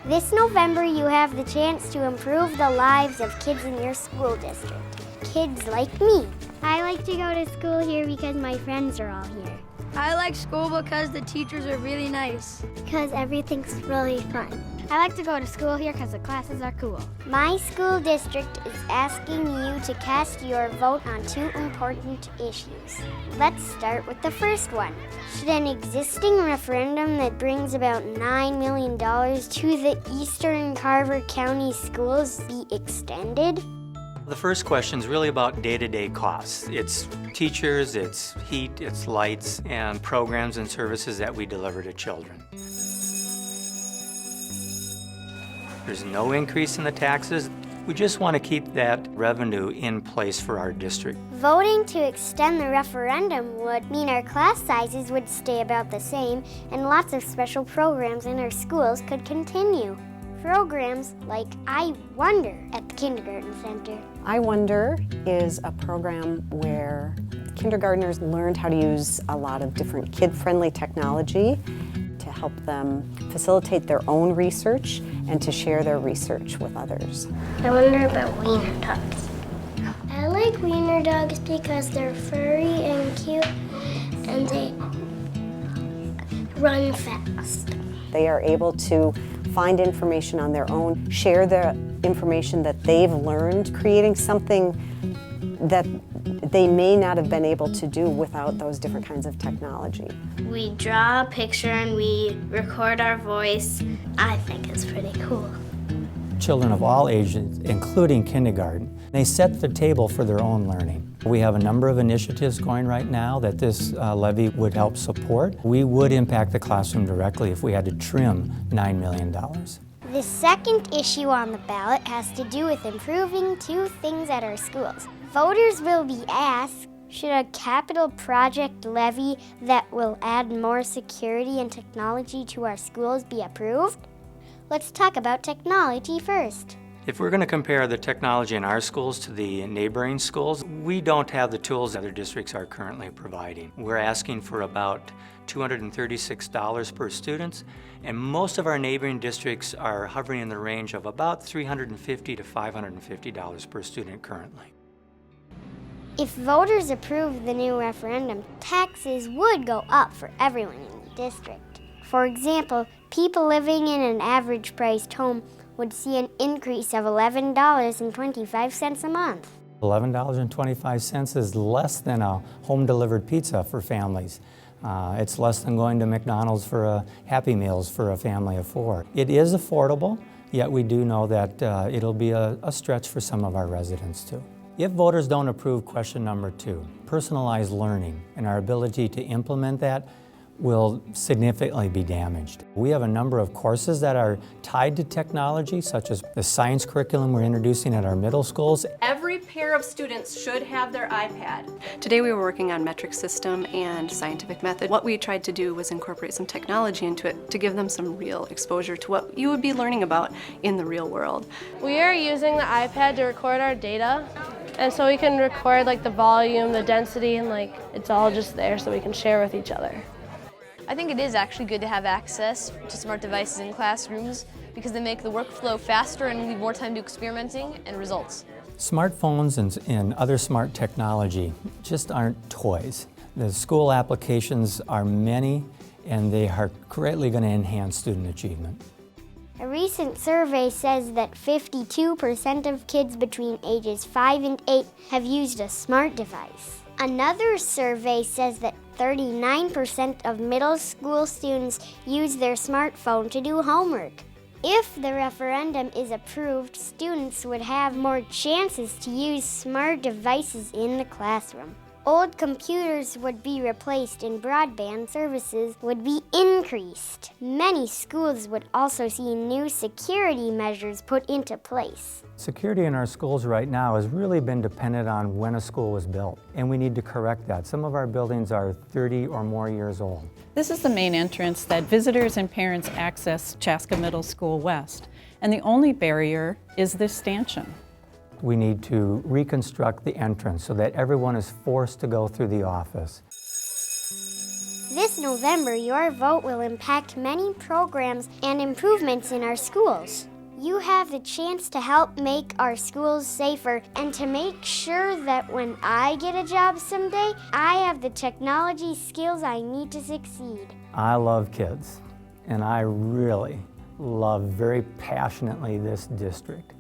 This November, you have the chance to improve the lives of kids in your school district. Kids like me. I like to go to school here because my friends are all here. I like school because the teachers are really nice. Because everything's really fun. I like to go to school here because the classes are cool. My school district is asking you to cast your vote on 2 important issues. Let's start with the first one. Should an existing referendum that brings about $9 million to the Eastern Carver County schools be extended? The first question is really about day-to-day costs. It's teachers, it's heat, it's lights, and programs and services that we deliver to children. There's no increase in the taxes. We just want to keep that revenue in place for our district. Voting to extend the referendum would mean our class sizes would stay about the same and lots of special programs in our schools could continue. Programs like I Wonder at the Kindergarten Center. I Wonder is a program where kindergartners learned how to use a lot of different kid-friendly technology to help them facilitate their own research and to share their research with others. I wonder about wiener dogs. I like wiener dogs because they're furry and cute and they run fast. They are able to find information on their own, share the information that they've learned, creating something that they may not have been able to do without those different kinds of technology. We draw a picture and we record our voice. I think it's pretty cool. Children of all ages, including kindergarten, they set the table for their own learning. We have a number of initiatives going right now that this levy would help support. We would impact the classroom directly if we had to trim $9 million. The second issue on the ballot has to do with improving 2 things at our schools. Voters will be asked, should a capital project levy that will add more security and technology to our schools be approved? Let's talk about technology first. If we're going to compare the technology in our schools to the neighboring schools, we don't have the tools other districts are currently providing. We're asking for about $236 per student, and most of our neighboring districts are hovering in the range of about $350 to $550 per student currently. If voters approve the new referendum, taxes would go up for everyone in the district. For example, people living in an average-priced home would see an increase of $11.25 a month. $11.25 is less than a home-delivered pizza for families. It's less than going to McDonald's for a Happy Meals for a family of 4. It is affordable, yet we do know that it'll be a stretch for some of our residents too. If voters don't approve question number 2, personalized learning and our ability to implement that will significantly be damaged. We have a number of courses that are tied to technology, such as the science curriculum we're introducing at our middle schools. Every pair of students should have their iPad. Today we were working on metric system and scientific method. What we tried to do was incorporate some technology into it to give them some real exposure to what you would be learning about in the real world. We are using the iPad to record our data, and so we can record like the volume, the density, and like it's all just there so we can share with each other. I think it is actually good to have access to smart devices in classrooms because they make the workflow faster and leave more time to experimenting and results. Smartphones and other smart technology just aren't toys. The school applications are many and they are greatly going to enhance student achievement. A recent survey says that 52% of kids between ages 5 and 8 have used a smart device. Another survey says that 39% of middle school students use their smartphone to do homework. If the referendum is approved, students would have more chances to use smart devices in the classroom. Old computers would be replaced and broadband services would be increased. Many schools would also see new security measures put into place. Security in our schools right now has really been dependent on when a school was built, and we need to correct that. Some of our buildings are 30 or more years old. This is the main entrance that visitors and parents access Chaska Middle School West, and the only barrier is this stanchion. We need to reconstruct the entrance so that everyone is forced to go through the office. This November, your vote will impact many programs and improvements in our schools. You have the chance to help make our schools safer and to make sure that when I get a job someday, I have the technology skills I need to succeed. I love kids, and I really love very passionately this district.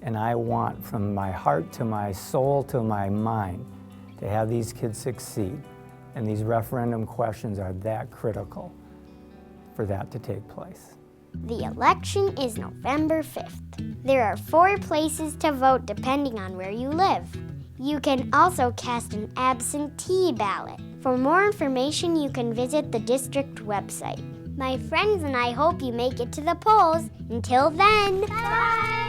And I want from my heart to my soul to my mind to have these kids succeed. And these referendum questions are that critical for that to take place. The election is November 5th. There are 4 places to vote depending on where you live. You can also cast an absentee ballot. For more information, you can visit the district website. My friends and I hope you make it to the polls. Until then, bye!